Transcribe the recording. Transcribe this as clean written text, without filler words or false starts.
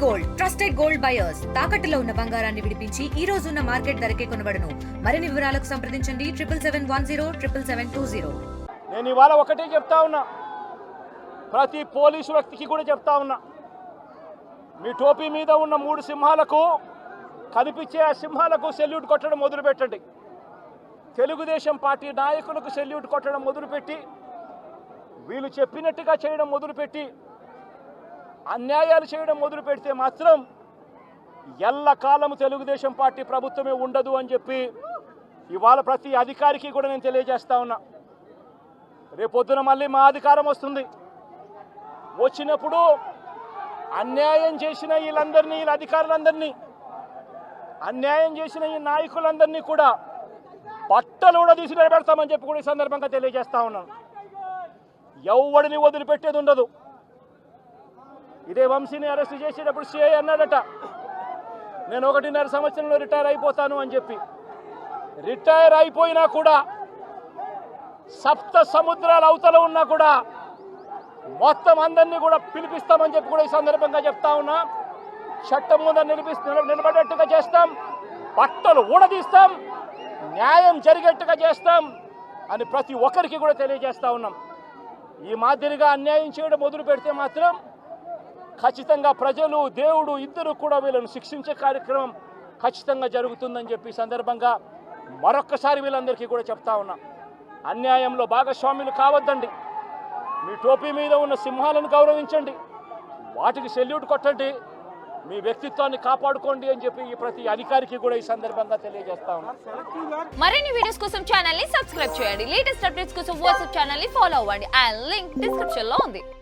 Gold trusted gold buyers తాకట్టులో ఉన్న బంగారాన్ని విడిపించి ఈ రోజు ఉన్న మార్కెట్ ధరకే కొనబడును. మరిన్ని వివరాలకు సంప్రదించండి 7771077720. నేను ఇవాళ ఒకటే చెప్తా ఉన్నా, ప్రతి పోలీసు వ్యక్తికి కూడా చెప్తా ఉన్నా, మీ టోపీ మీద ఉన్న 3 సింహాలకు కనిపించే ఆ సింహాలకు సెల్యూట్ కొట్టడం మొదలుపెట్టండి. తెలుగుదేశం పార్టీ నాయకులకు సెల్యూట్ కొట్టడం మొదలుపెట్టి వీళ్ళు చెప్పినట్టుగా చేయడం మొదలుపెట్టి అన్యాయాలు చేయడం మొదలు పెడితే మాత్రం ఎల్లకాలము తెలుగుదేశం పార్టీ ప్రభుత్వమే ఉండదు అని చెప్పి ఇవాళ ప్రతి అధికారికి కూడా నేను తెలియజేస్తా ఉన్నా. రేపొద్దున మళ్ళీ మా అధికారం వస్తుంది. వచ్చినప్పుడు అన్యాయం చేసిన వీళ్ళందరినీ, వీళ్ళ అధికారులందరినీ, అన్యాయం చేసిన ఈ నాయకులందరినీ కూడా బట్టలు కూడా తీసి నిలబెడతామని చెప్పి కూడా ఈ సందర్భంగా తెలియజేస్తా ఉన్నాను. ఎవడిని వదిలిపెట్టేది ఉండదు. ఇదే వంశీని అరెస్ట్ చేసేటప్పుడు సిఐ అన్నాడట, నేను 1.5 సంవత్సరంలో రిటైర్ అయిపోతాను అని చెప్పి. రిటైర్ అయిపోయినా కూడా సప్త సముద్రాల అవతల ఉన్నా కూడా మొత్తం అందరినీ కూడా పిలిపిస్తామని చెప్పి కూడా ఈ సందర్భంగా చెప్తా ఉన్నా. చట్టం ముందు నిలబడేట్టుగా చేస్తాం, బట్టలు ఊడదీస్తాం, న్యాయం జరిగేట్టుగా చేస్తాం అని ప్రతి ఒక్కరికి కూడా తెలియజేస్తా ఉన్నాం. ఈ మాదిరిగా అన్యాయం చేయడం మొదలు పెడితే మాత్రం ఖచ్చితంగా ప్రజలు, దేవుడు ఇద్దరు కూడా వీళ్ళను శిక్షించే కార్యక్రమం ఖచ్చితంగా జరుగుతుందని చెప్పి సందర్భంగా మరొక్కసారి వీళ్ళందరికీ కూడా చెప్తా ఉన్నా. అన్యాయంలో భాగస్వాములు కావద్దండి. మీ టోపీ మీద ఉన్న సింహాలను గౌరవించండి, వాటికి సెల్యూట్ కొట్టండి, మీ వ్యక్తిత్వాన్ని కాపాడుకోండి అని చెప్పి ఈ ప్రతి అధికారికి కూడా ఈ సందర్భంగా తెలియజేస్తా ఉన్నా. మరిన్ని వీడియోస్ కోసం ఛానల్ ని సబ్స్క్రైబ్ చేయండి. లేటెస్ట్ అప్డేట్స్ కోసం వాట్సాప్ ఛానల్ ని ఫాలో అవ్వండి. ఆ లింక్ డిస్క్రిప్షన్ లో ఉంది.